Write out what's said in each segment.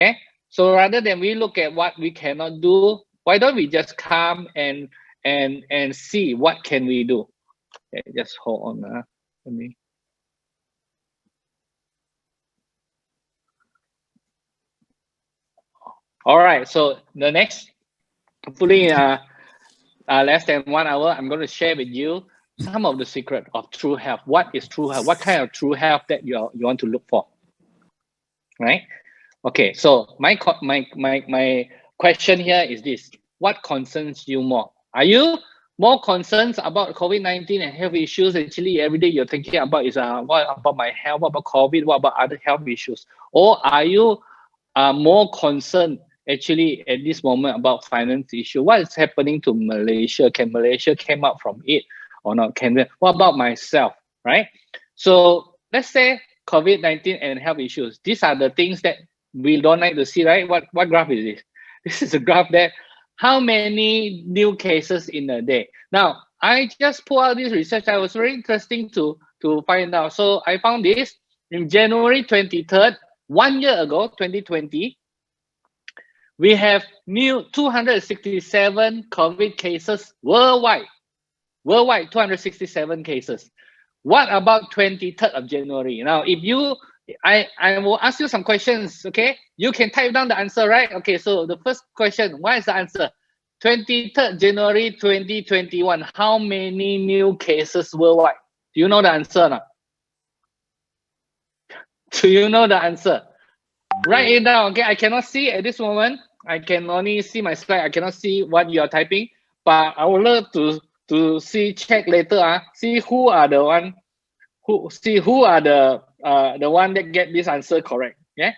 Okay, so rather than we look at what we cannot do, why don't we just come and see what can we do? Okay, just hold on. Let me. All right. So the next, hopefully, less than 1 hour, I'm going to share with you some of the secret of true health. What is true health? What kind of true health that you want to look for? Right. Okay. So my question here is this: what concerns you more? Are you more concerned about COVID-19 and health issues? Actually, every day you're thinking about is what about my health? What about COVID? What about other health issues? Or are you more concerned actually at this moment about finance issue? What is happening to Malaysia? Can Malaysia came out from it or not? What about myself? Right? So let's say COVID-19 and health issues. These are the things that we don't like to see, right? What graph is this? This is a graph that how many new cases in a day. Now, I just pulled out this research. I was very interesting to find out. So I found this in January 23rd, 1 year ago, 2020, we have new 267 COVID cases worldwide. Worldwide, 267 cases. What about 23rd of January? Now, if you, I will ask you some questions, okay? You can type down the answer, right? Okay, so the first question, what is the answer? 23rd January 2021, how many new cases worldwide? Do you know the answer or not? Do you know the answer? Write it down, okay? I cannot see at this moment. I can only see my slide. I cannot see what you are typing, but I would love to see, check later, see who are the one who are the one that get this answer correct. Yeah.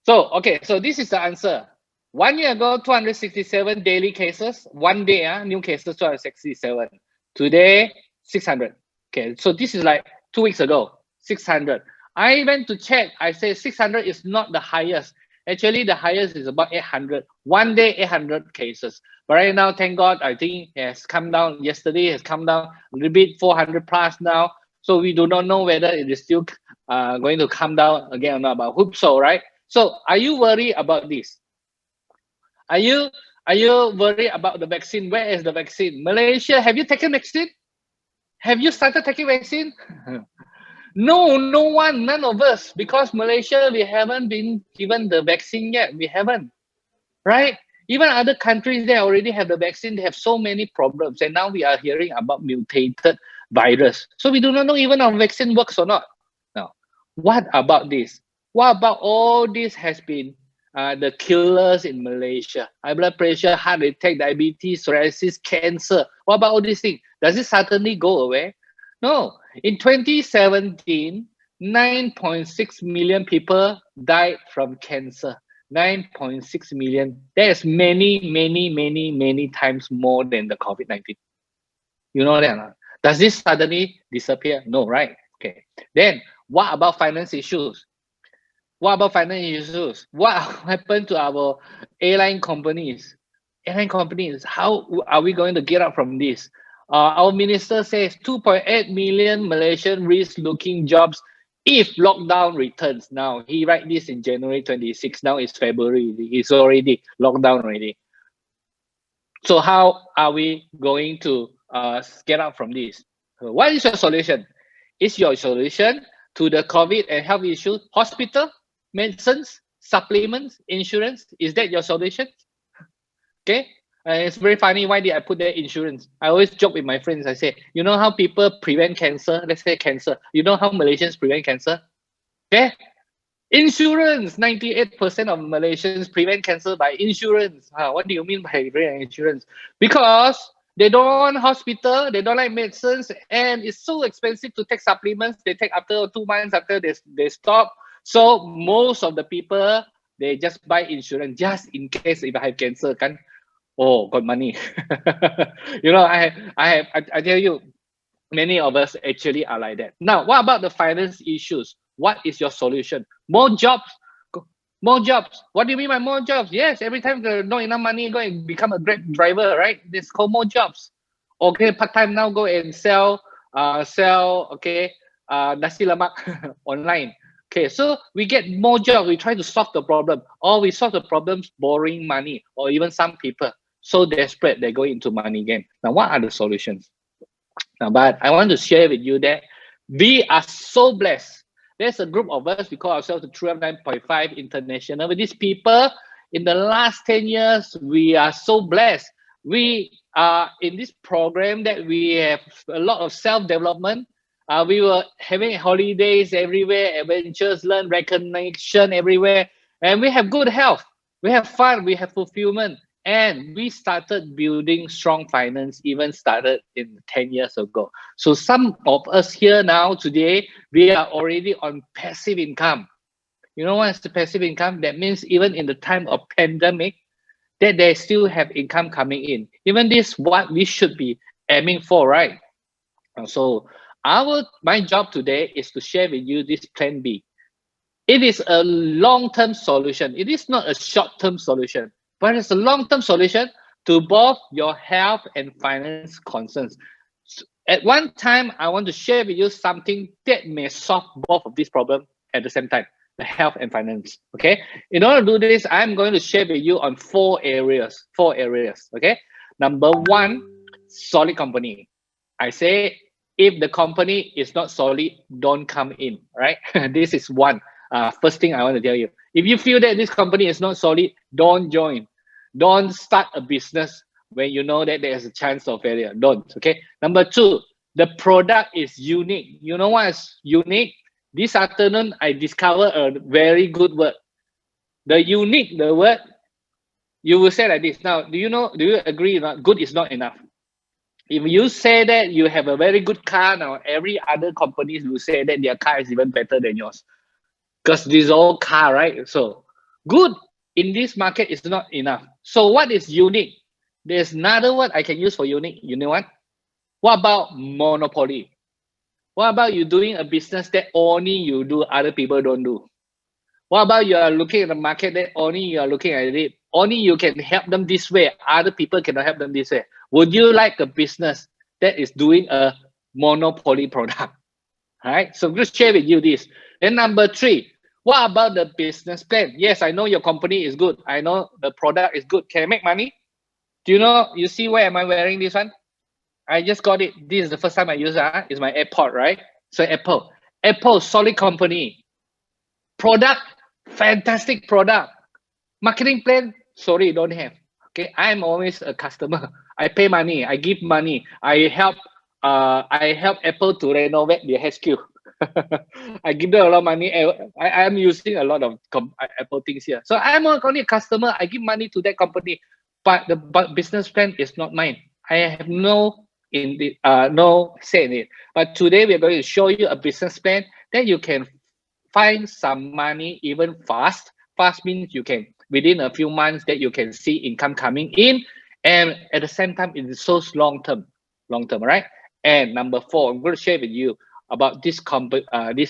So okay, so this is the answer. 1 year ago, 267 daily cases. One day, new cases 267. Today, 600. Okay, so this is like 2 weeks ago, 600. I went to check. I say 600 is not the highest. Actually, the highest is about 800. One day, 800 cases. But right now, thank God, I think it has come down. Yesterday, it has come down a little bit, 400 plus now. So we do not know whether it is still going to come down again or not. But hope so, right? So are you worried about this? Are you worried about the vaccine? Where is the vaccine? Malaysia, have you taken vaccine? Have you started taking vaccine? No, no one, none of us, because Malaysia, we haven't been given the vaccine yet. We haven't, right? Even other countries, they already have the vaccine. They have so many problems. And now we are hearing about mutated virus. So we do not know even our vaccine works or not. Now, what about this? What about all this has been the killers in Malaysia? High blood pressure, heart attack, diabetes, psoriasis, cancer. What about all these things? Does it suddenly go away? No. In 2017, 9.6 million people died from cancer. 9.6 million. That is many times more than the COVID-19. You know that? Does this suddenly disappear? No, right? Okay. Then what about finance issues? What about finance issues? What happened to our airline companies? Airline companies, how are we going to get up from this? Our minister says 2.8 million Malaysian risk looking jobs if lockdown returns. Now, he write this in January 26. Now it's February. It's already lockdown already. So how are we going to get out from this? What is your solution? Is your solution to the COVID and health issue hospital, medicines, supplements, insurance? Is that your solution? Okay. It's very funny. Why did I put that insurance? I always joke with my friends. I say, you know how people prevent cancer? Let's say cancer. You know how Malaysians prevent cancer? Okay. Insurance. 98% of Malaysians prevent cancer by insurance. What do you mean by insurance? Because they don't want hospital, they don't like medicines, and it's so expensive to take supplements. They take after 2 months after they stop. So most of the people, they just buy insurance just in case if I have cancer. Oh, got money. You know, I tell you, many of us actually are like that. Now, what about the finance issues? What is your solution? More jobs. More jobs. What do you mean by more jobs? Yes, every time there's not enough money, go and become a Grab driver, right? This called more jobs. Okay, part-time now go and sell, okay, nasi lemak online. Okay, so we get more jobs. We try to solve the problem, or we solve the problems borrowing money, or even some people so desperate they go into money game. Now, what are the solutions? Now, but I want to share with you that we are so blessed. There's a group of us, we call ourselves the True 9.5 International. With these people, in the last 10 years, we are so blessed. We are in this program that we have a lot of self-development. We were having holidays everywhere, adventures, learn recognition everywhere, and we have good health. We have fun, we have fulfillment, and we started building strong finance even started in 10 years ago. So some of us here now today, we are already on passive income. You know what's the passive income? That means even in the time of pandemic, that they still have income coming in. Even this what we should be aiming for, right? So my job today is to share with you this plan B. It is a long-term solution. It is not a short-term solution, but it's a long-term solution to both your health and finance concerns. At one time, I want to share with you something that may solve both of these problems at the same time, the health and finance. Okay. In order to do this, I'm going to share with you on four areas. Okay. Number one, solid company. I say if the company is not solid, don't come in. Right. This is one. First thing I want to tell you. If you feel that this company is not solid, don't join. Don't start a business when you know that there's a chance of failure. Don't. Okay. Number two, the product is unique. You know what is unique? This afternoon, I discovered a very good word. The unique, the word, you will say like this. Now, do you agree? Not good is not enough. If you say that you have a very good car now, every other companies will say that their car is even better than yours. Because this is all car, right? So good in this market is not enough. So what is unique? There's another word I can use for unique. You know what? What about monopoly? What about you doing a business that only you do, other people don't do? What about you are looking at the market that only you are looking at it? Only you can help them this way, other people cannot help them this way. Would you like a business that is doing a monopoly product? All right, so I'm going to share with you this. Then number three, what about the business plan? Yes, I know your company is good. I know the product is good. Can I make money? Do you know, you see where am I wearing this one? I just got it. This is the first time I use it. It's my AirPod, right? So Apple, solid company. Product, fantastic product. Marketing plan, sorry, don't have. Okay, I'm always a customer. I pay money. I give money. I help Apple to renovate their HQ. I give them a lot of money. I'm using a lot of Apple things here. So I'm only a customer. I give money to that company, but the business plan is not mine. I have no say in it. But today we're going to show you a business plan that you can find some money even fast. Fast means you can within a few months that you can see income coming in, and at the same time it is so long term, right? And number four, I'm going to share with you about this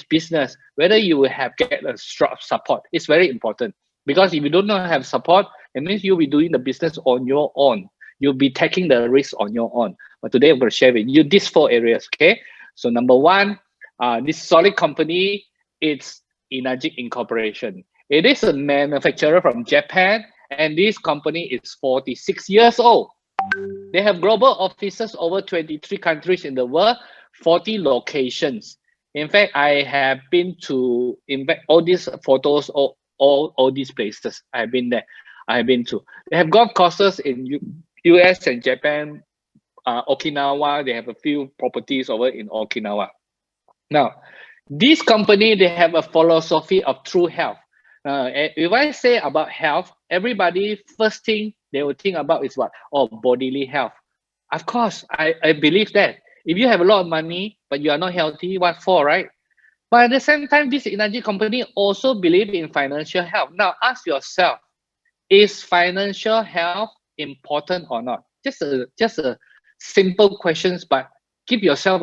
business, whether you will have get a strong support. It's very important because if you do not have support, it means you'll be doing the business on your own. You'll be taking the risk on your own. But today I'm going to share with you these four areas. Okay. So number one, this solid company, it's Inagic Incorporation. It is a manufacturer from Japan, and this company is 46 years old. They have global offices over 23 countries in the world, 40 locations. In fact, I have been to, in fact, all these photos, all these places. I've been there. I have been to. They have golf courses in US and Japan, Okinawa. They have a few properties over in Okinawa. Now, this company, they have a philosophy of true health. If I say about health, everybody first thing they will think about is what? Oh, bodily health. Of course, I believe that. If you have a lot of money, but you are not healthy, what for, right? But at the same time, this energy company also believe in financial health. Now, ask yourself, is financial health important or not? Just a simple questions, but give yourself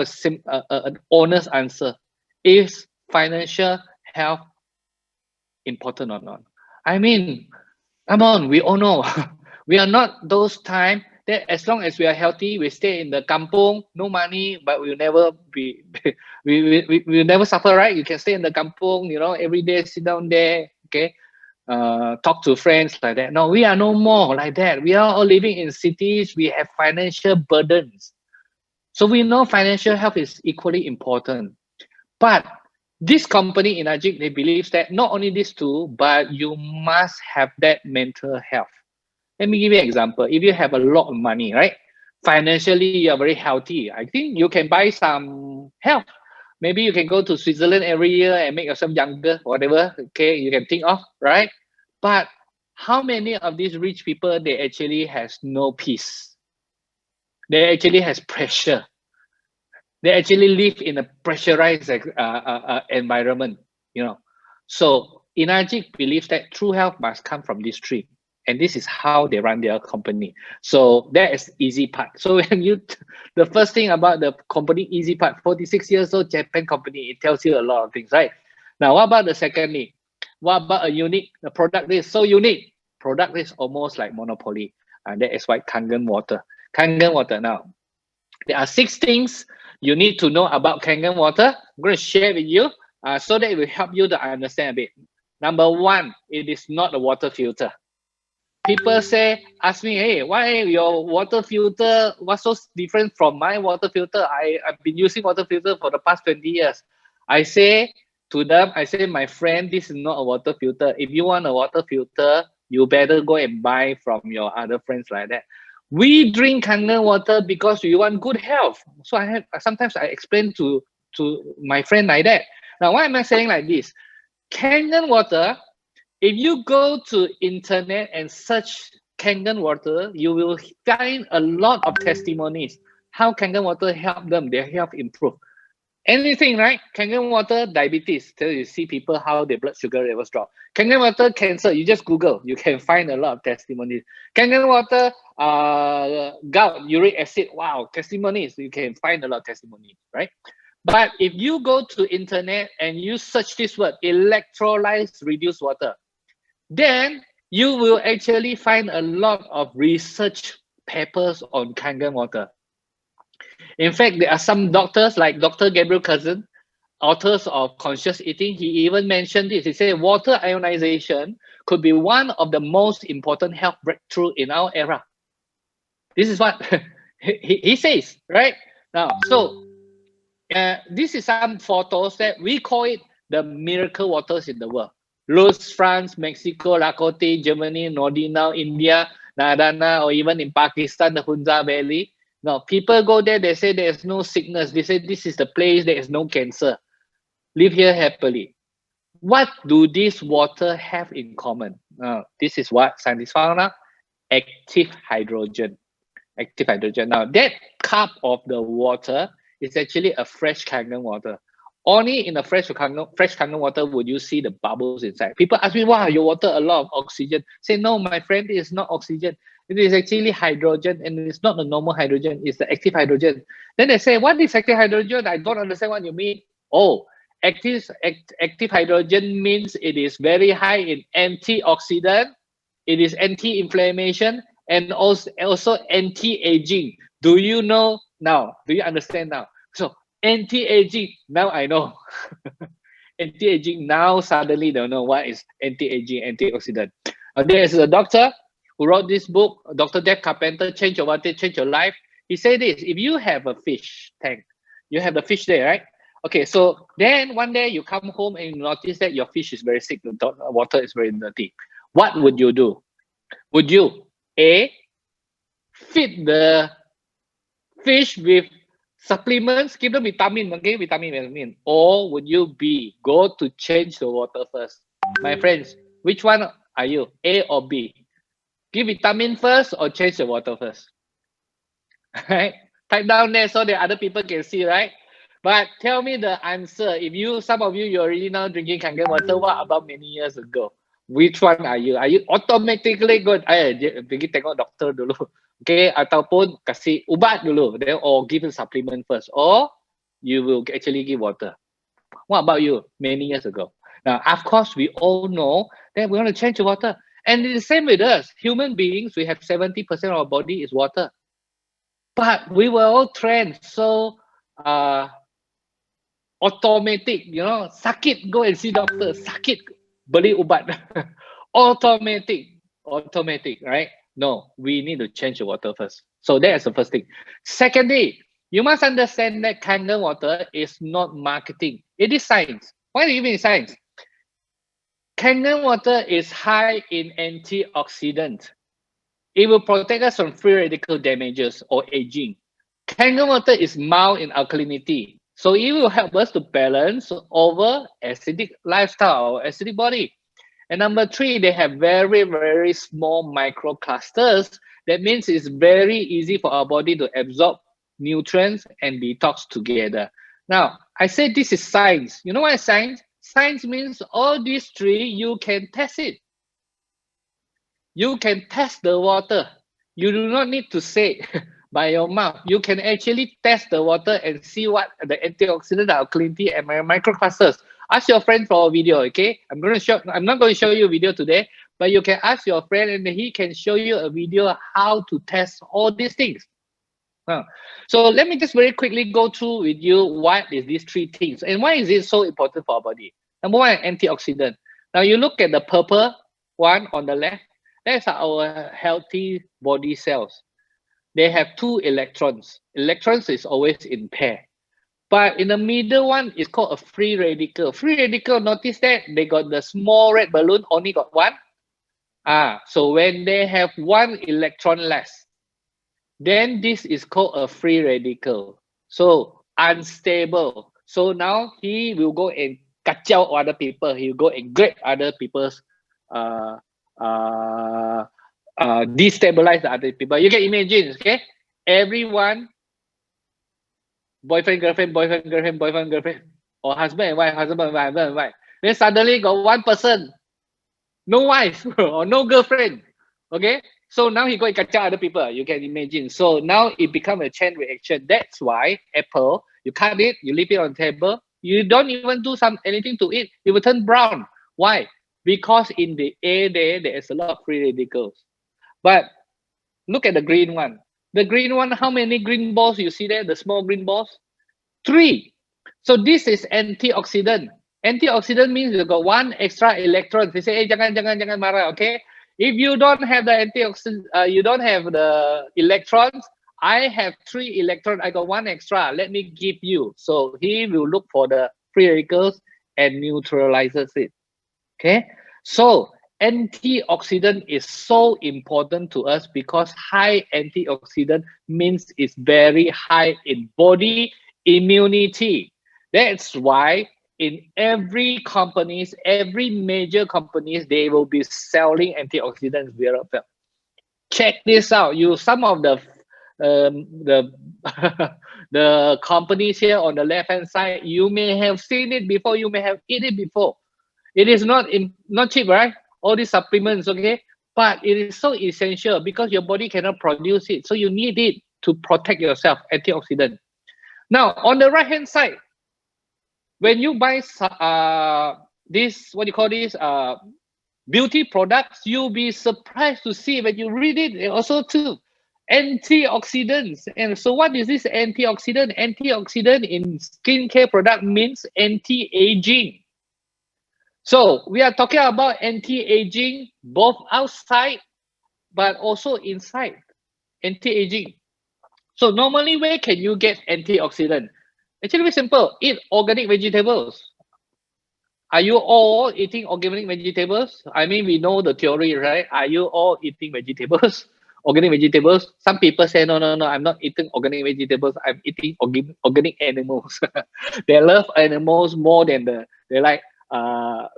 an honest answer. Is financial health important or not? I mean, come on, we all know we are not those time that as long as we are healthy, we stay in the kampung, no money, but we'll never be, we'll never suffer, right? You can stay in the kampung, you know, every day, sit down there, okay? Talk to friends like that. No, we are no more like that. We are all living in cities. We have financial burdens. So we know financial health is equally important. But this company in Ajik, they believe that not only these two, but you must have that mental health. Let me give you an example. If you have a lot of money, right? Financially, you are very healthy. I think you can buy some health. Maybe you can go to Switzerland every year and make yourself younger, whatever. Okay, you can think of, right? But how many of these rich people, they actually has no peace? They actually has pressure. They actually live in a pressurized environment, you know. So Inajik believes that true health must come from these three, and this is how they run their company. So that is easy part. So when you, the first thing about the company easy part, 46 years old Japan company, it tells you a lot of things, right? Now, what about the secondly? What about a unique? The product is so unique. Product is almost like monopoly, and that is why Kangen water. Kangen water. Now, there are 6 things you need to know about Kangen water. I'm going to share with you so that it will help you to understand a bit. Number 1, it is not a water filter. People say, ask me, hey, why your water filter was so different from my water filter? I've been using water filter for the past 20 years. I say to them, I say, my friend, this is not a water filter. If you want a water filter, you better go and buy from your other friends like that. We drink Kangen water because we want good health. So sometimes I explain to my friend like that. Now, why am I saying like this? Kangen water, if you go to internet and search Kangen water, you will find a lot of testimonies how Kangen water help them, their health improve. Anything, right? Kangen water, diabetes. So you see people how their blood sugar levels drop. Kangen water, cancer. You just Google. You can find a lot of testimonies. Kangen water, gout, uric acid. Wow, testimonies. You can find a lot of testimonies, right? But if you go to internet and you search this word, electrolytes reduced water, then you will actually find a lot of research papers on Kangen water. In fact, there are some doctors like Dr. Gabriel Cousin, authors of Conscious Eating. He even mentioned this. He said water ionization could be one of the most important health breakthrough in our era. This is what he says, right? Now, so this is some photos that we call it the miracle waters in the world. Lourdes, France, Mexico, Lakota, Germany, Nordinau, India, Nadana, or even in Pakistan, the Hunza Valley. Now, people go there, they say there's no sickness. They say this is the place, there is no cancer. Live here happily. What do these water have in common? This is what scientists found out. Active hydrogen. Active hydrogen. Now, that cup of the water is actually a fresh Kangen water. Only in a fresh Kangen water would you see the bubbles inside. People ask me, wow, your water a lot of oxygen. Say, no, my friend, it is not oxygen. It is actually hydrogen, and it's not the normal hydrogen, it's the active hydrogen. Then they say, what is active hydrogen? I don't understand what you mean. Oh, active hydrogen means it is very high in antioxidant, it is anti-inflammation, and also anti-aging. Do you know now? Do you understand now? So anti-aging, now I know. Anti-aging, now suddenly they know what is anti-aging, antioxidant. There is a doctor who wrote this book, Dr. Dave Carpenter, Change Your Water, Change Your Life. He said this, if you have a fish tank, you have the fish there, right? Okay, so then one day you come home and you notice that your fish is very sick, the water is very dirty. What would you do? Would you, A, feed the fish with supplements, give them vitamin, okay, vitamin, or would you B, go to change the water first? My friends, which one are you, A or B? Give vitamin first or change the water first? Right? Type down there so that other people can see, right? But tell me the answer. If you, some of you, you're already now drinking Kangen water, what about many years ago? Which one are you? Are you automatically good? Pergi tengok doktor dulu. Okay, ataupun kasih ubat dulu. Then, or give a supplement first. Or you will actually give water. What about you? Many years ago. Now, of course, we all know that we want to change the water. And it's the same with us. Human beings, we have 70% of our body is water. But we were all trained so uh, automatic, suck it, go and see doctor, suck it, beli ubat. automatic, right? No, we need to change the water first. So that's the first thing. Secondly, you must understand that Kangen water is not marketing. It is science. Why do you mean science? Kangen water is high in antioxidant. It will protect us from free radical damages or aging. Kangen water is mild in alkalinity. So it will help us to balance over acidic lifestyle or acidic body. And number three, they have very, very small microclusters. That means it's very easy for our body to absorb nutrients and detox together. Now, I said this is science. You know what is science? Science means all these three, you can test it. You can test the water. You do not need to say by your mouth. You can actually test the water and see what the antioxidant, alkalinity, and microclusters. Ask your friend for a video, okay? I'm not going to show you a video today, but you can ask your friend and he can show you a video how to test all these things. So let me just very quickly go through with you what is these three things and why is it so important for our body. Number one, antioxidant. Now you look at the purple one on the left. That's our healthy body cells. They have two electrons. Electrons is always in pair. But in the middle one is called a free radical. Free radical, notice that they got the small red balloon, only got one. So when they have one electron less, then this is called a free radical. So unstable. So now he will go and kacau other people. He will go and grab other people's destabilize the other people. You can imagine, okay? Everyone, boyfriend, girlfriend, boyfriend, girlfriend, boyfriend, girlfriend, or husband and wife, husband and wife, husband and wife. Then suddenly got one person, no wife or no girlfriend, okay? So now he go and catch other people. You can imagine. So now it become a chain reaction. That's why apple, you cut it, you leave it on the table. You don't even do anything to it. It will turn brown. Why? Because in the air there is a lot of free radicals. But look at the green one. The green one, how many green balls you see there? The small green balls? 3. So this is antioxidant. Antioxidant means you got one extra electron. They say, hey, jangan marah, okay? If you don't have the antioxidant, you don't have the electrons, I have 3 electrons, I got 1 extra, let me give you. So he will look for the free radicals and neutralizes it, okay? So antioxidant is so important to us because high antioxidant means it's very high in body immunity. That's why in every companies, every major companies, they will be selling antioxidants very well. Check this out. Some of the the companies here on the left hand side, you may have seen it before, you may have eaten it before. It is not cheap, right? All these supplements, okay? But it is so essential because your body cannot produce it. So you need it to protect yourself, antioxidant. Now, on the right hand side, when you buy this, what do you call this, beauty products, you'll be surprised to see when you read it also too. Antioxidants. And so what is this antioxidant? Antioxidant in skincare product means anti-aging. So we are talking about anti-aging both outside but also inside. Anti-aging. So normally where can you get antioxidant? Actually very simple. Eat organic vegetables. Are you all eating organic vegetables? I mean, we know the theory, right? Are you all eating vegetables? Organic vegetables? Some people say, no, I'm not eating organic vegetables. I'm eating organic animals. They love animals more than they like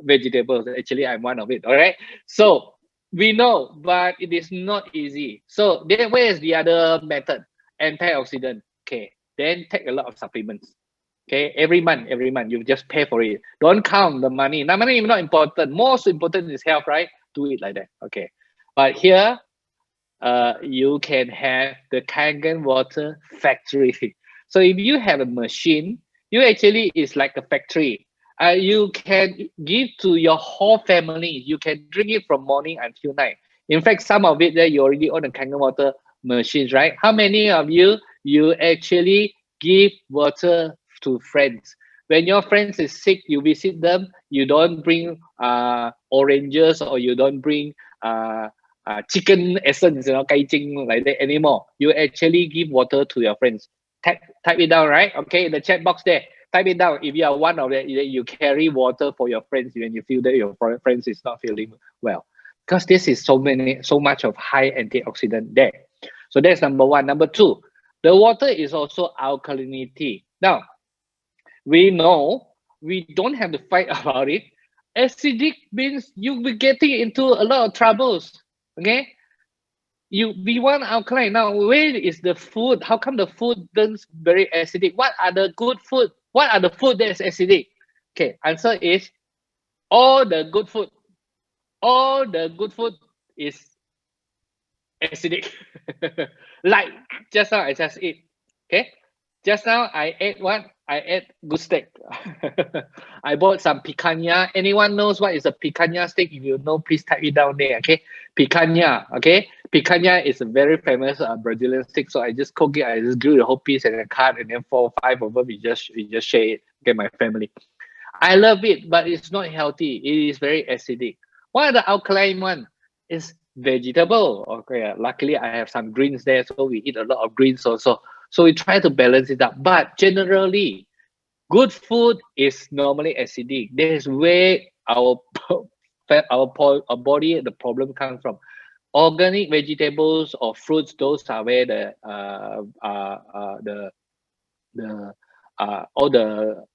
vegetables. Actually, I'm one of it, all right? So we know, but it is not easy. So then where is the other method? Antioxidant. Okay, then take a lot of supplements. Okay, every month you just pay for it. Don't count the money. Now, money is not important. Most important is health, right? Do it like that. Okay, but here, you can have the Kangen water factory. So if you have a machine, you actually is like a factory. You can give to your whole family. You can drink it from morning until night. In fact, some of it that you already own a Kangen water machines, right? How many of you actually give water to friends? When your friends is sick, you visit them. You don't bring oranges, or you don't bring uh, chicken essence, kai jing like that anymore. You actually give water to your friends. Type it down, right? Okay, in the chat box there. Type it down. If you are one of that, you carry water for your friends when you feel that your friends is not feeling well, because this is so much of high antioxidant there. So that's number one. Number two, the water is also alkalinity. Now we know we don't have to fight about it. Acidic means you'll be getting into a lot of troubles. Okay, we want alkaline. Now where is the food? How come the food turns very acidic? What are the good food? What are the food that is acidic? Okay, answer is all the good food. All the good food is acidic. Like just now I just ate. Okay, just now I ate what? I ate good steak. I bought some picanha. Anyone knows what is a picanha steak? If you know, please type it down there. Okay, picanha. Okay, picanha is a very famous Brazilian steak. So I just cook it. I just grill the whole piece and then cut, and then 4 or 5 of them we just share it. Okay, my family. I love it, but it's not healthy. It is very acidic. What are the alkaline one? It's vegetable. Okay, luckily I have some greens there, so we eat a lot of greens also. So we try to balance it out. But generally, good food is normally acidic. That is where our body the problem comes from. Organic vegetables or fruits, those are where the all the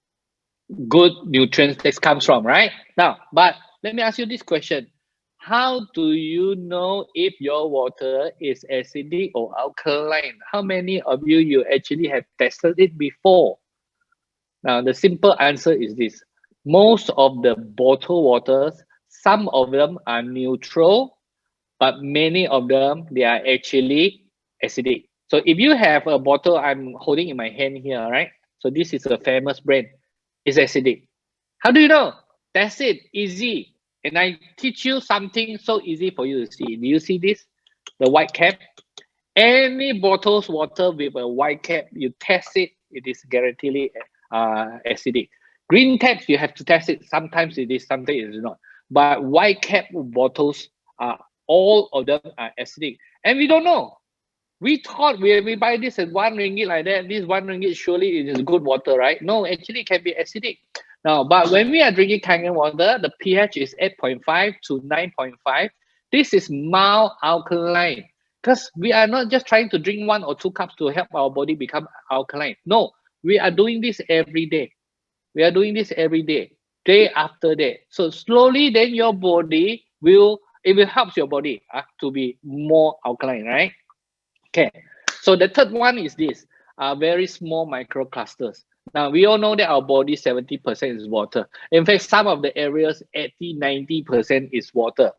good nutrients that comes from, right? Now, but let me ask you this question. How do you know if your water is acidic or alkaline? How many of you actually have tested it before? Now, the simple answer is this. Most of the bottled waters, some of them are neutral, but many of them, they are actually acidic. So if you have a bottle I'm holding in my hand here, right? So this is a famous brand. It's acidic. How do you know? That's it. Easy. And I teach you something so easy for you to see. Do you see this? The white cap. Any bottles water with a white cap, you test it. It is guaranteed acidic. Green caps, you have to test it. Sometimes it is, sometimes it is not. But white cap bottles are all of them are acidic, and we don't know. We thought we buy this at 1 ringgit like that. This 1 ringgit surely it is good water, right? No, actually it can be acidic. Now, but when we are drinking Kangen water, the pH is 8.5 to 9.5. This is mild alkaline, because we are not just trying to drink 1 or 2 cups to help our body become alkaline. No, we are doing this every day. We are doing this every day, day after day. So slowly, then your body will help your body to be more alkaline, right? Okay, so the third one is this, very small microclusters. Now, we all know that our body 70% is water. In fact, some of the areas 80-90% is water.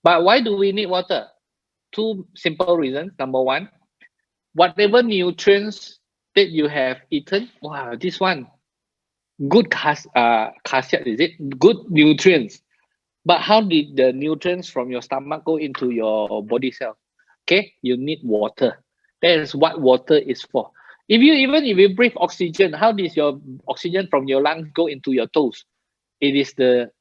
But why do we need water? Two simple reasons. Number one, whatever nutrients that you have eaten, wow, this one, good khasiat, is it? Good nutrients. But how did the nutrients from your stomach go into your body cell? Okay, you need water. That is what water is for. If you breathe oxygen, how does your oxygen from your lungs go into your toes? It is the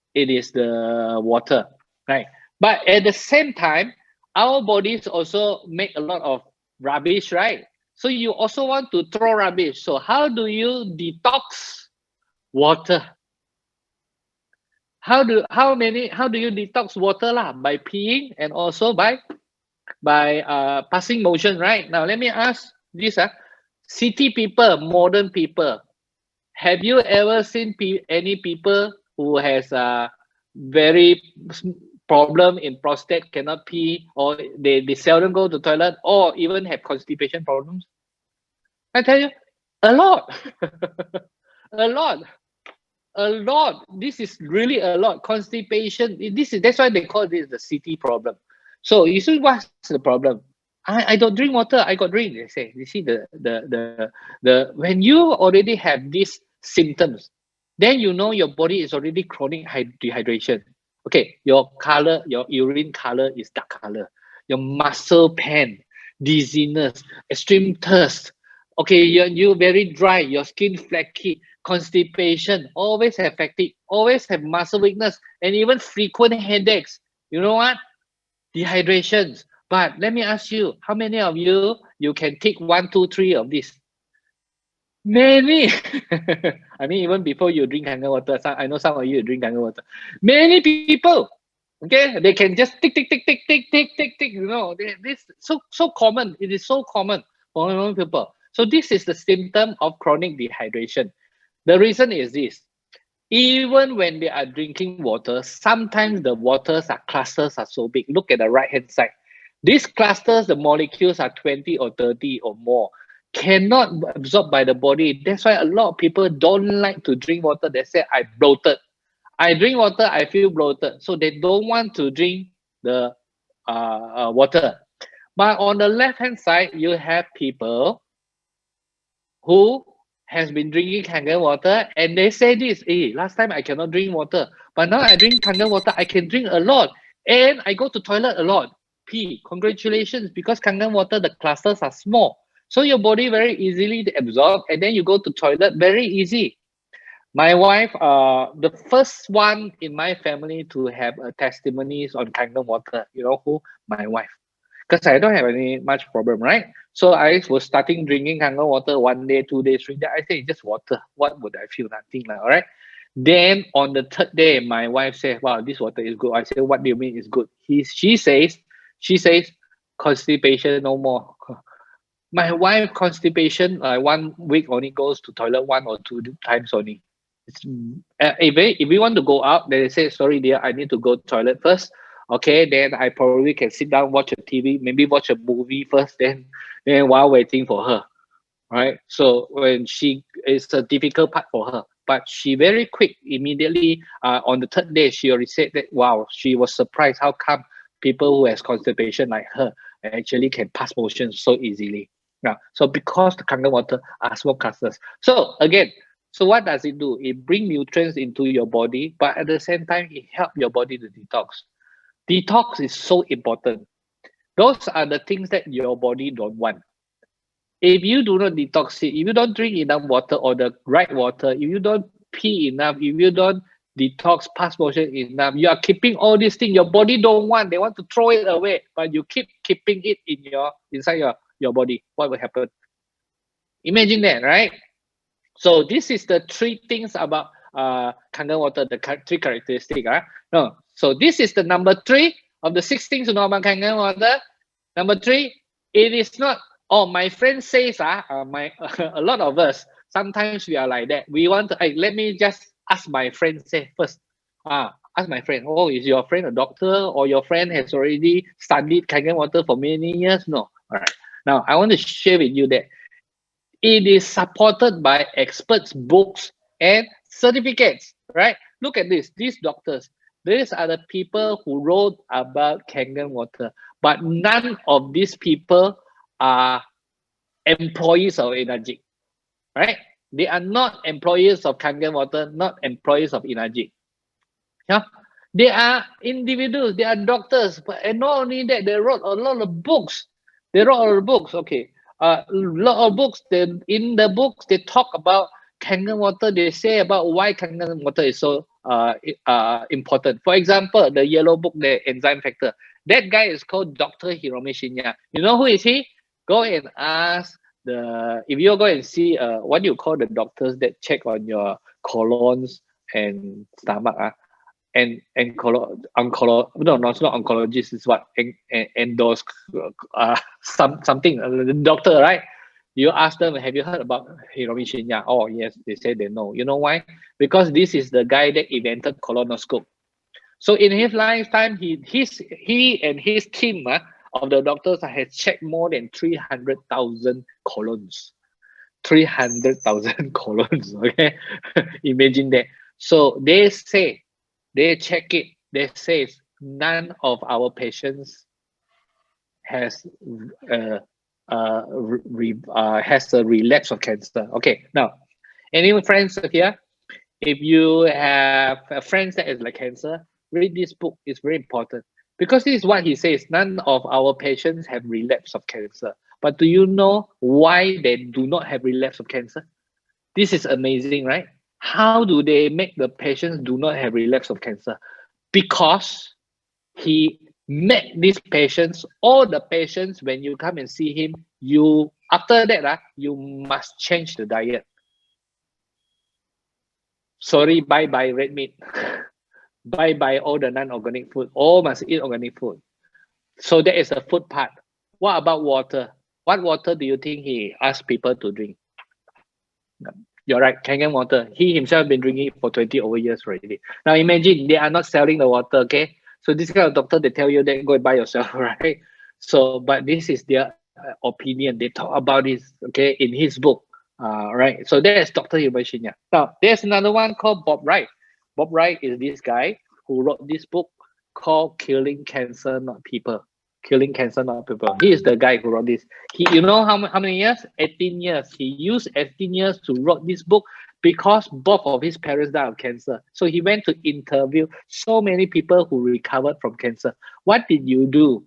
water, right? But at the same time, our bodies also make a lot of rubbish, right? So you also want to throw rubbish. So how do you detox water? How do you detox water lah? By peeing and also by passing motion, right? Now let me ask this city people, modern people, have you ever seen any people who has a very problem in prostate, cannot pee, or they seldom go to toilet, or even have constipation problems? I tell you, a lot. A lot. A lot. This is really a lot. Constipation. That's why they call this the city problem. So you see what's the problem? I don't drink water. I got drink. They say. You see the when you already have these symptoms, then you know your body is already chronic dehydration. Okay, your color, your urine color is dark color. Your muscle pain, dizziness, extreme thirst. Okay, you very dry, your skin flaky, constipation, always have fatigue, always have muscle weakness, and even frequent headaches. You know what? Dehydrations. But let me ask you, how many of you can take one, two, three of this? Many. I mean, even before you drink Kangen water, I know some of you drink Kangen water. Many people, okay, they can just tick, tick, tick, tick, tick, tick, tick, tick. You know, this so common. It is so common for many people. So this is the symptom of chronic dehydration. The reason is this: even when they are drinking water, sometimes the waters are clusters are so big. Look at the right hand side. These clusters, the molecules are 20 or 30 or more, cannot absorb by the body. That's why a lot of people don't like to drink water. They say, I bloated. I drink water, I feel bloated. So they don't want to drink the water. But on the left hand side, you have people who has been drinking Kangen water and they say this, hey, last time I cannot drink water, but now I drink Kangen water, I can drink a lot and I go to toilet a lot. P, congratulations, because Kangen water, the clusters are small. So your body very easily absorb and then you go to toilet very easy. My wife, the first one in my family to have a testimonies on Kangen water, you know who? My wife, because I don't have any much problem, right? So I was starting drinking Kangen water 1 day, 2 days, 3 days. I say just water. What would I feel? Nothing, like, all right. Then on the third day, my wife said, "Wow, this water is good." I said, "What do you mean is good?" She says, constipation no more. My wife constipation, 1 week only goes to toilet 1 or 2 times only. It's, if we want to go out, they say, sorry dear, I need to go toilet first. Okay, then I probably can sit down, watch a TV, maybe watch a movie first, then while waiting for her, right? So when she, it's a difficult part for her, but she very quick immediately, on the third day, she already said that, wow, she was surprised how come people who has constipation like her actually can pass motion so easily. Now, so because the Kangen water are small clusters. So again, so what does it do? It bring nutrients into your body, but at the same time, it help your body to detox. Detox is so important. Those are the things that your body don't want. If you do not detox it, if you don't drink enough water or the right water, if you don't pee enough, if you don't detox pass motion enough, you are keeping all these things your body don't want. They want to throw it away, but you keep keeping it in inside your body. What will happen? Imagine that, right? So this is the three things about Kangen water, the three characteristic. No, so this is the number three of the six things to know about Kangen water. Number three, it is not. Oh, my friend says, my a lot of us sometimes we are like that. We want to. Let me just ask my friend say first. Ask my friend. Oh, is your friend a doctor or your friend has already studied Kangen water for many years? No. All right. Now I want to share with you that it is supported by experts, books, and certificates, right? Look at this. These doctors, these are the people who wrote about Kangen water, but none of these people are employees of Energy, right? They are not employees of Kangen water, not employees of Energy. Yeah, they are individuals, they are doctors, but and not only that, they wrote a lot of books. They wrote a lot of books. Okay, a lot of books. Then in the books they talk about Kangen water. They say about why Kangen water is so important. For example, the yellow book, the enzyme factor. That guy is called Dr. Hiromi Shinya. You know who is he? Go and ask the, if you go and see what do you call the doctors that check on your colons and stomach, no, it's not oncologist, it's what, endos, something, the doctor, right? You ask them, have you heard about Hiromi Shinya? Oh yes, they say they know. You know why? Because this is the guy that invented colonoscope. So in his lifetime, he and his team, of the doctors has checked more than 300,000 colons. 300,000 colons. Okay, imagine that. So they check it. They say none of our patients has has a relapse of cancer. Okay, now any friends here? If you have a friend that is like cancer, read this book. It's very important because this is what he says. None of our patients have relapse of cancer. But do you know why they do not have relapse of cancer? This is amazing, right? How do they make the patients do not have relapse of cancer? Because he make these patients, all the patients, when you come and see him, you after that, you must change the diet. Sorry, bye bye red meat. Bye bye all the non-organic food. All must eat organic food. So that is the food part. What about water? What water do you think he asked people to drink? You're right, Kangen water. He himself been drinking it for 20 over years already. Now imagine they are not selling the water, okay? So this kind of doctor, they tell you that go and buy yourself, right? So, but this is their opinion. They talk about this, okay, in his book, right? So there's Dr. Hibashinya. Now, there's another one called Bob Wright. Bob Wright is this guy who wrote this book called Killing Cancer, Not People. Killing Cancer, Not People. He is the guy who wrote this. You know how many years? 18 years. He used 18 years to write this book because both of his parents died of cancer. So he went to interview so many people who recovered from cancer. What did you do?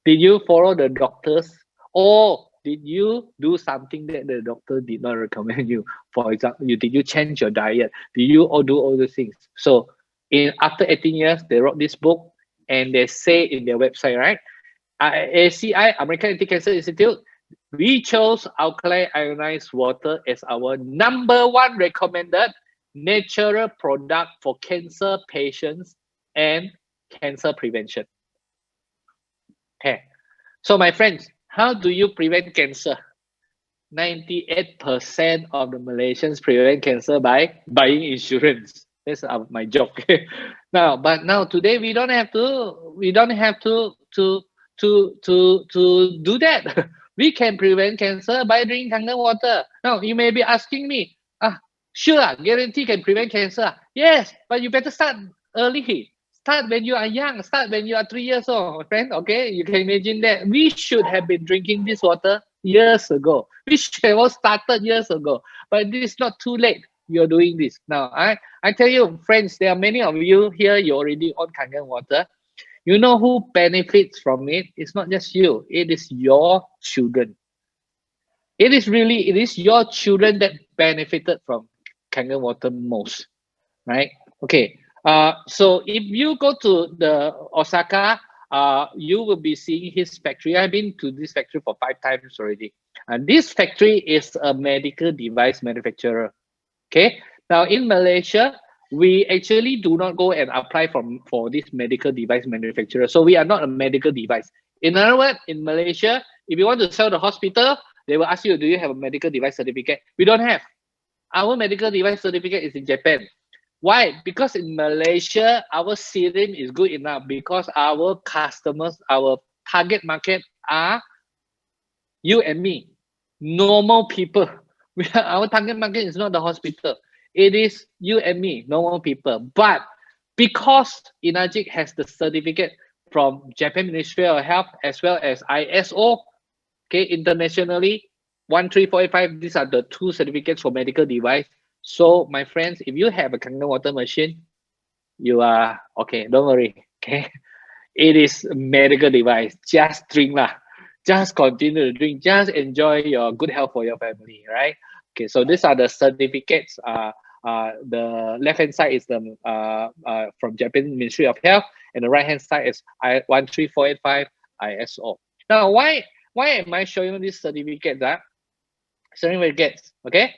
Did you follow the doctors? Or did you do something that the doctor did not recommend you? For example, did you change your diet? Did you all do all those things? So in after 18 years, they wrote this book and they say in their website, right? ACI, American Anti-Cancer Institute, we chose alkaline ionized water as our #1 recommended natural product for cancer patients and cancer prevention. Okay, so my friends, how do you prevent cancer? 98% of the Malaysians prevent cancer by buying insurance. That's my joke. Now today we don't have to do that. We can prevent cancer by drinking Kangen water. Now you may be asking me, sure, guarantee can prevent cancer. Yes, but you better start early. Start when you are young. Start when you are 3 years old, friend. Okay, you can imagine that. We should have been drinking this water years ago. We should have all started years ago. But it's not too late. You're doing this now. I tell you, friends, there are many of you here. You already on Kangen water. You know who benefits from it? It's not just you. It is your children. It is your children that benefited from Kangen water most, right? Okay. So if you go to the Osaka, you will be seeing his factory. I've been to this factory for 5 times already. And this factory is a medical device manufacturer. Okay. Now in Malaysia, we actually do not go and apply for this medical device manufacturer. So we are not a medical device. In other words, in Malaysia, if you want to sell the hospital, they will ask you, do you have a medical device certificate? We don't have. Our medical device certificate is in Japan. Why? Because in Malaysia, our serum is good enough because our customers, our target market are you and me, normal people. Our target market is not the hospital. It is you and me, normal people. But because Inagic has the certificate from Japan Ministry of Health as well as ISO, okay, internationally, 13485, these are the two certificates for medical device. So my friends, if you have a Kangen water machine, you are okay, don't worry, okay? It is a medical device. Just drink lah. Just continue to drink. Just enjoy your good health for your family, right? Okay, so these are the certificates. The left hand side is the from Japan Ministry of Health, and the right hand side is 13485 ISO. Now, why am I showing you this certificate? Certificates, okay?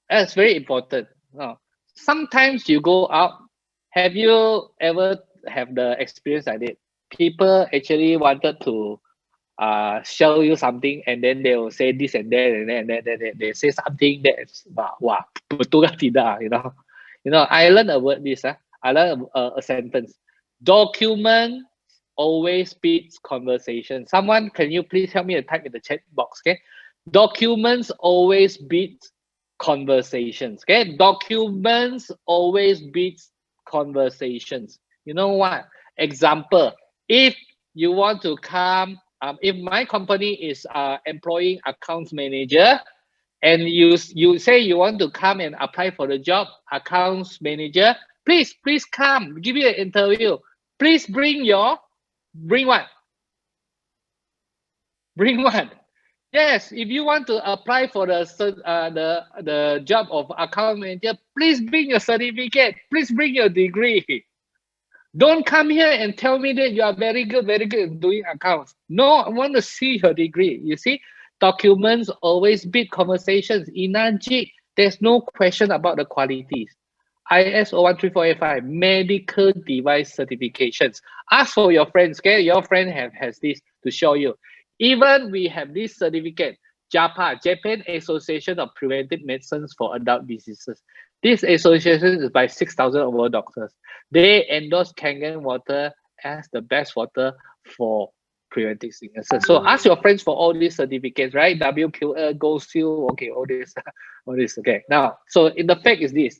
That's very important. Now, sometimes you go out. Have you ever have the experience I did? People actually wanted to show you something, and then they will say this and that, and then they say something that's wow, betul ke tidak, I learned a word this, I learned a sentence. Document always beats conversation. Someone, can you please help me to type in the chat box, okay? Documents always beat conversations, okay? Documents always beats conversations. You know what? Example, if you want to come, if my company is employing accounts manager and you say you want to come and apply for the job, accounts manager, please come, give you an interview. Please bring what? Bring what? Yes, if you want to apply for the job of account manager, please bring your certificate. Please bring your degree. Don't come here and tell me that you are very good in doing accounts. No, I want to see your degree. You see, documents always beat conversations. In Najik, there's no question about the qualities. ISO 13485, medical device certifications. Ask for your friends, okay? Your friend has this to show you. Even we have this certificate, JAPA, Japan Association of Preventive Medicines for Adult Diseases. This association is by 6,000 over doctors. They endorse Kangen water as the best water for preventing sicknesses. So ask your friends for all these certificates, right? WQL, Gold Seal, okay, all this, okay. Now, so in the fact is this,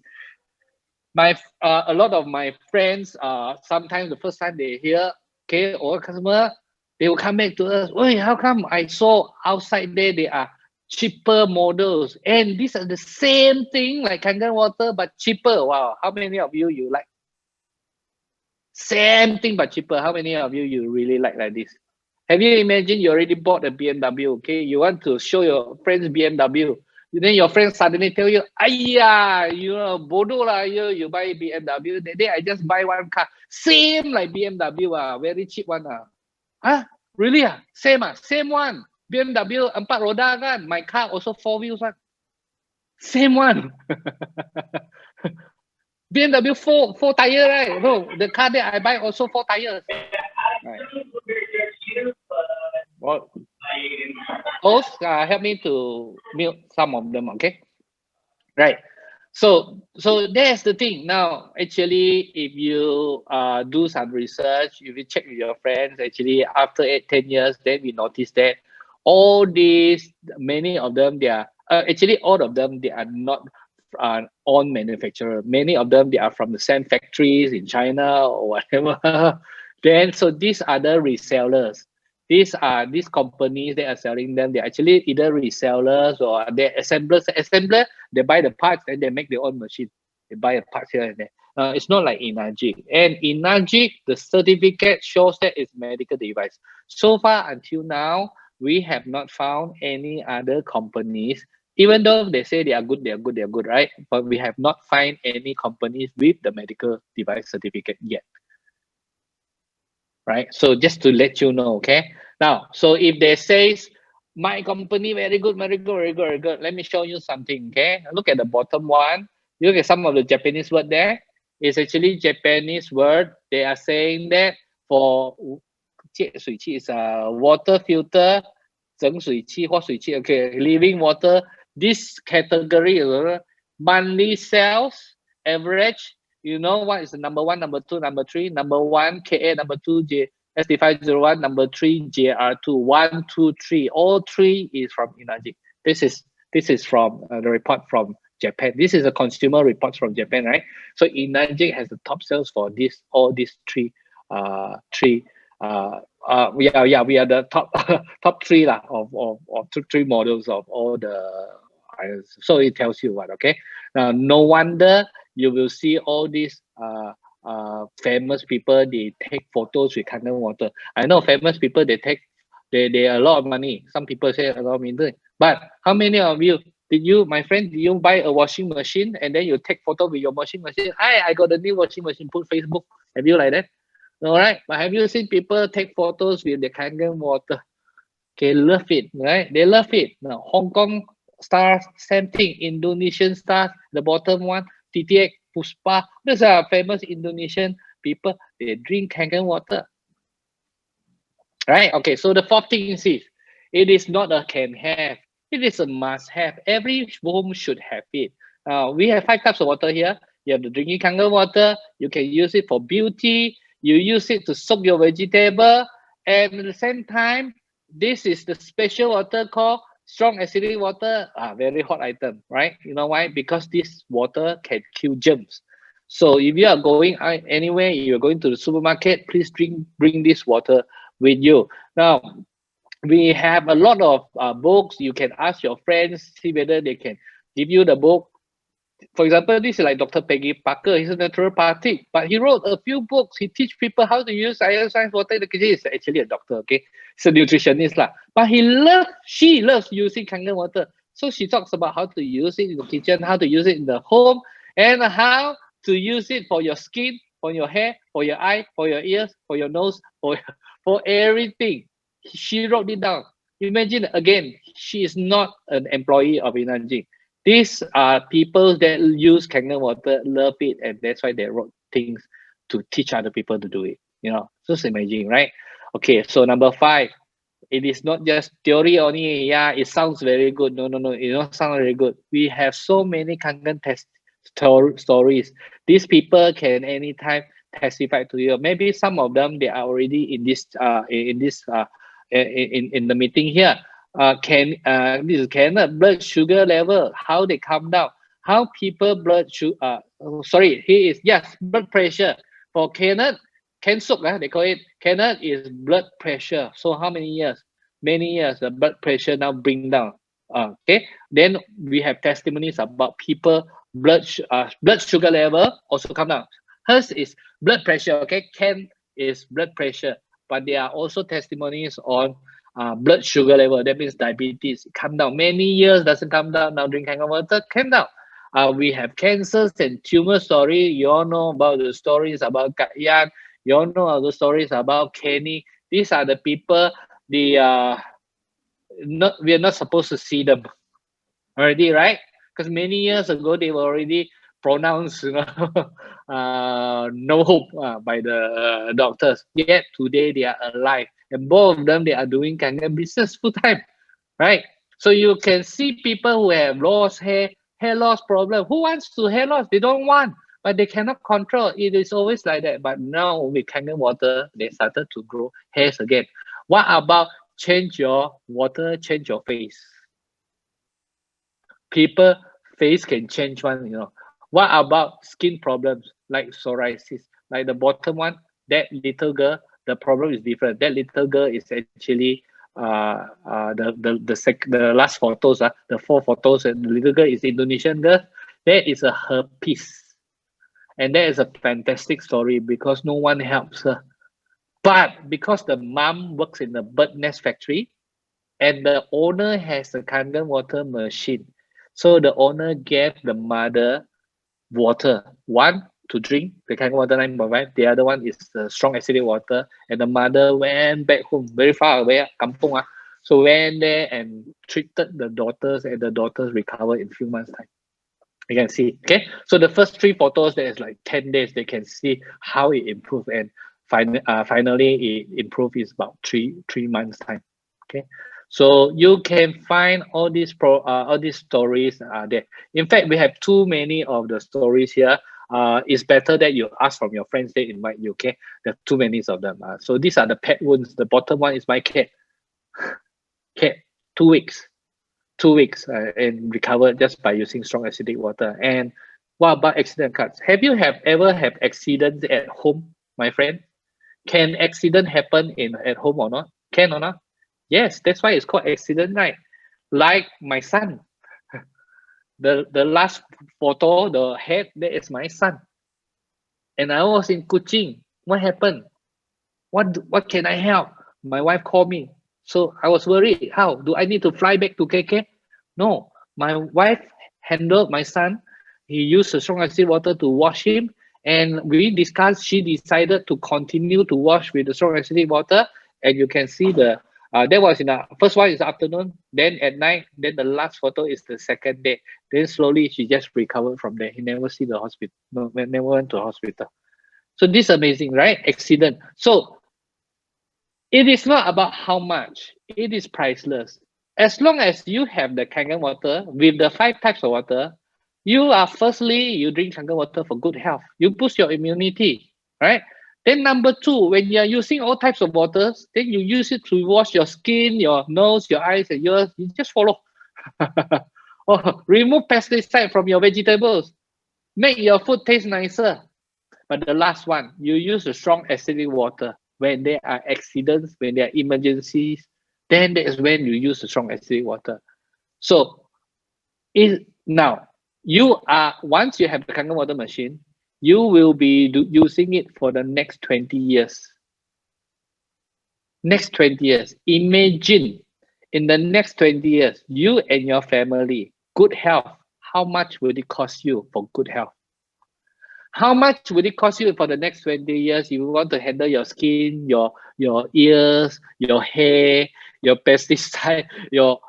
a lot of my friends, sometimes the first time they hear, okay, or customer, they will come back to us. Oh, how come I saw outside there they are cheaper models, and these are the same thing like Kangen water but cheaper? Wow, how many of you like same thing but cheaper? How many of you really like this? Have you imagined you already bought a BMW? Okay, you want to show your friends BMW. Then your friends suddenly tell you, "Ayya, you know, bodoh lah, you buy BMW. That day I just buy one car, same like BMW, very cheap one Huh? Really Same Same one. BMW 4 roda kan. My car also 4 wheels one. Same one. BMW four tire, right? No, the car that I buy also 4 tires. Right. Well, host, help me to mute some of them, okay? Right. So that's the thing. Now, actually, if you do some research, if you check with your friends, actually, after 8-10 years, then we notice that all these, many of them, they are actually all of them, they are not own manufacturer. Many of them, they are from the same factories in China or whatever. Then, so these are the resellers. These companies that are selling them. They're actually either resellers or they're assemblers. Assembler, they buy the parts and they make their own machine. They buy a parts here and there. It's not like in Najik. And in Najik, the certificate shows that it's medical device. So far until now, we have not found any other companies, even though they say they are good, right? But we have not found any companies with the medical device certificate yet. Right? So just to let you know, okay? Now, so if they say, my company very good, let me show you something, okay? Look at the bottom one. You look at some of the Japanese word there. It's actually Japanese word. They are saying that for 接水器 is a water filter, 整水器或水器, okay, living water. This category is monthly sales average. You know what is the number 1, number 2, number 3? Number 1, KA, number 2, SD501, number 3, JR2, 1, 2, 3. All 3 is from Inajik. This is from the report from Japan. This is a consumer report from Japan, right? So Inajik has the top sales for all these three. We are the top 3 of 3 models of all the. So it tells you what, okay? Now, no wonder you will see all these famous people, they take photos with Kangen water. I know famous people, they a lot of money. Some people say a lot of money. But how many of you, my friend, did you buy a washing machine and then you take photo with your washing machine? I got a new washing machine, put Facebook. Have you like that? All right. But have you seen people take photos with the Kangen water? Okay, love it, right? They love it. Now, Hong Kong stars, same thing. Indonesian stars, the bottom one, TTX, Puspa. These are famous Indonesian people. They drink Kangen water. Right? Okay, so the 4th thing is this. It is not a can have. It is a must have. Every home should have it. We have 5 types of water here. You have the drinking Kangen water. You can use it for beauty. You use it to soak your vegetable. And at the same time, this is the special water called strong acidic water. Very hot item, right? You know why? Because this water can kill germs. So if you are going anywhere, you're going to the supermarket, please bring this water with you. Now, We have a lot of books. You can ask your friends, see whether they can give you the book. For example, this is like Dr. Peggy Parker. He's a naturopathic, but he wrote a few books. He teach people how to use iron science water in the kitchen. He's actually a doctor, okay? He's a nutritionist lah. But she loves using Kangen water. So she talks about how to use it in the kitchen, how to use it in the home, and how to use it for your skin, for your hair, for your eye, for your ears, for your nose, for everything. She wrote it down. Imagine again, she is not an employee of Inanjing. These are people that use Kangen water, love it, and that's why they wrote things to teach other people to do it. You know, so it's amazing, right? Okay, so number 5, it is not just theory only. Yeah, it sounds very good. No, no, no, it don't sound very good. We have so many Kangen stories. These people can anytime testify to you. Maybe some of them they are already in the meeting here. This is Kenneth, blood sugar level, how they come down, how people blood sugar. Sorry, he is yes blood pressure for Kenneth. Ken Suk, they call it. Kenneth is blood pressure. So how many years? Many years. The blood pressure now bring down. Okay. Then we have testimonies about people blood sugar level also come down. Hers is blood pressure. Okay. Ken is blood pressure, but there are also testimonies on blood sugar level. That means diabetes come down. Many years doesn't come down. Now drink Kangen water came down. We have cancers and tumor story. You all know about the stories about Kak Yan. You all know all the stories about Kenny. These are the people. We are not supposed to see them already, right? Because many years ago they were already pronounced, no hope by the doctors. Yet today they are alive, and both of them they are doing Kangen business full time, right? So you can see people who have lost hair loss problem. Who wants to hair loss? They don't want, but they cannot control. It is always like that. But now with Kangen water, they started to grow hairs again. What about change your water, change your face? People face can change one. What about skin problems like psoriasis? Like the bottom one, that little girl, the problem is different. That little girl is actually the last photos, the 4 photos, and the little girl is Indonesian girl. That is a herpes. And that is a fantastic story because no one helps her. But because the mom works in the bird nest factory and the owner has a Kangen water machine, so the owner gave the mother water, one to drink, the Kangen water 9.5, the other one is the strong acidic water, and the mother went back home, very far away, kampung. So went there and treated the daughters, and the daughters recovered in a few months' time. You can see, okay? So the first 3 photos, there is like 10 days, they can see how it improved, and finally it improved is about three months' time, okay? So you can find all these stories there. In fact, we have too many of the stories here. It's better that you ask from your friends, they invite you, okay? There are too many of them. So these are the pet wounds. The bottom one is my cat. Cat, 2 weeks. 2 weeks and recovered just by using strong acidic water. And what about accident cuts? Have you ever have accidents at home, my friend? Can accident happen at home or not? Can or not? Yes, that's why it's called accident, right? Like my son. The last photo, the head, that is my son. And I was in Kuching. What happened? What can I help? My wife called me. So I was worried. How? Do I need to fly back to KK? No. My wife handled my son. He used the strong acid water to wash him. And we discussed, she decided to continue to wash with the strong acidic water. And you can see that was in the first one is afternoon, then at night, then the last photo is the second day. Then slowly she just recovered from there. He never see the hospital, never went to the hospital. So this is amazing, right? Accident. So it is not about how much, it is priceless. As long as you have the Kangen water with the 5 types of water, you drink Kangen water for good health. You boost your immunity, right? Then number 2, when you're using all types of waters, then you use it to wash your skin, your nose, your eyes, and ears. You just follow. Remove pesticide from your vegetables. Make your food taste nicer. But the last one, you use the strong acidic water when there are accidents, when there are emergencies. then that is when you use the strong acidic water. So now you are, once you have the Kangen water machine, you will be using it for the next 20 years. Next 20 years. Imagine in the next 20 years, you and your family, good health, how much will it cost you for good health? How much would it cost you for the next 20 years? You want to handle your skin, your ears, your hair, your pesticide, your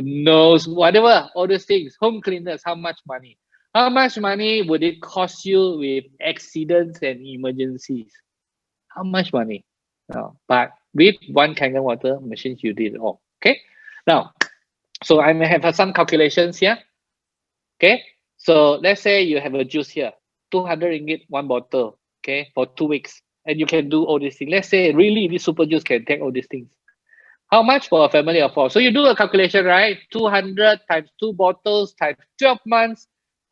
nose, whatever, all those things. Home cleaners, how much money? How much money would it cost you with accidents and emergencies? How much money? No, but with one Kangen water machine, you did it all. Okay. Now, so I may have some calculations here. Okay. So let's say you have a juice here, 200 ringgit one bottle. Okay, for 2 weeks, and you can do all these things. Let's say really this super juice can take all these things. How much for a family of 4? So you do a calculation, right? 200 times 2 bottles times 12 months.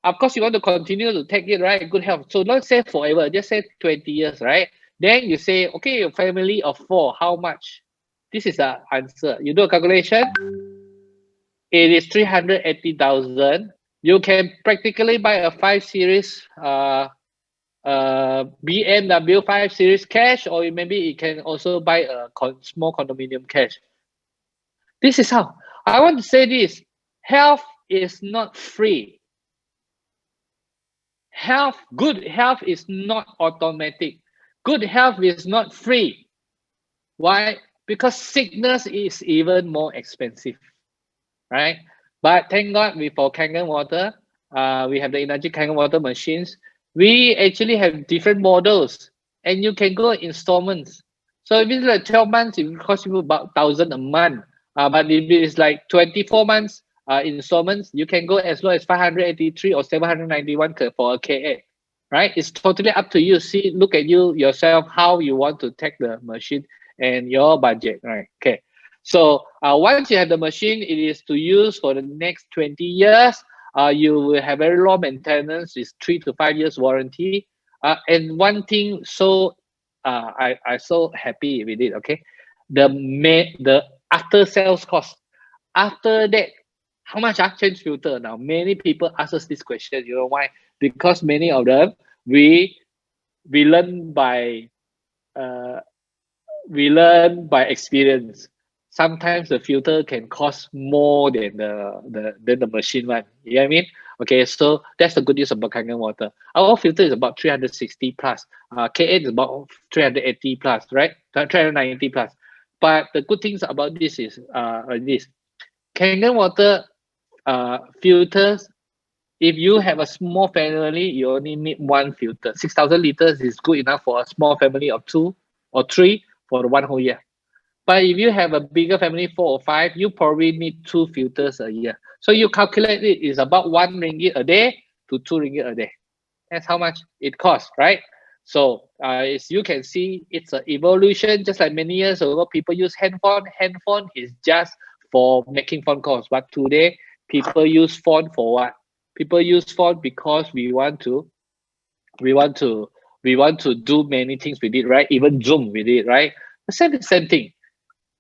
Of course, you want to continue to take it, right? Good health. So don't say forever, just say 20 years, right? Then you say, okay, your family of 4, how much? This is the answer. You do a calculation, it is 380,000. You can practically buy a 5 Series BMW 5 Series cash, or maybe you can also buy a small condominium cash. This is how I want to say this. Health is not free. Good health is not automatic. Good health is not free. Why? Because sickness is even more expensive, right? But thank God for Kangen water, we have the energy Kangen water machines. We actually have different models, and you can go installments. So if it's like 12 months, it will cost you about 1,000 a month. But if it is like 24 months installments, you can go as low as 583 or 791 for a K8, right? It's totally up to you. See, look at you yourself, how you want to take the machine and your budget, right? Okay. So once you have the machine, it is to use for the next 20 years. You will have very low maintenance, it's 3 to 5 years warranty. And one thing, so I so happy with it. Okay, the after sales cost. After that, how much change filter? Now many people ask us this question. You know why? Because many of them we learn by uh, experience. Sometimes the filter can cost more than the machine one. You know what I mean? Okay, so that's the good news about Kangen water. Our filter is about 360 plus. K8 is about 380 plus, right? 390 plus. But the good things about this is this. Kangen water filters, if you have a small family, you only need one filter. 6,000 liters is good enough for a small family of 2 or 3 for the one whole year. But if you have a bigger family, 4 or 5, you probably need 2 filters a year. So you calculate it is about 1 ringgit a day to 2 ringgit a day. That's how much it costs, right? So as you can see, it's an evolution. Just like many years ago, people use handphone. Handphone is just for making phone calls. But today, people use phone for what? People use phone because we want to we want to do many things with it, right? Even Zoom with it, right? The same thing.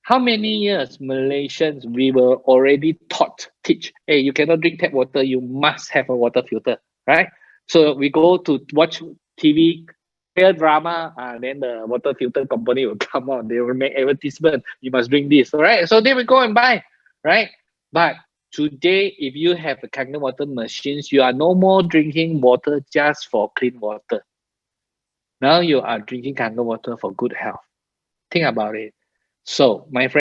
How many years Malaysians we were already teach, hey, you cannot drink tap water, you must have a water filter, right? So we go to watch TV, Korean drama, then the water filter company will come out, they will make advertisement, you must drink this, right? So they will go and buy, right? But today, if you have a Kangen water machines, you are no more drinking water just for clean water. Now you are drinking Kangen water for good health. Think about it. So, my friend,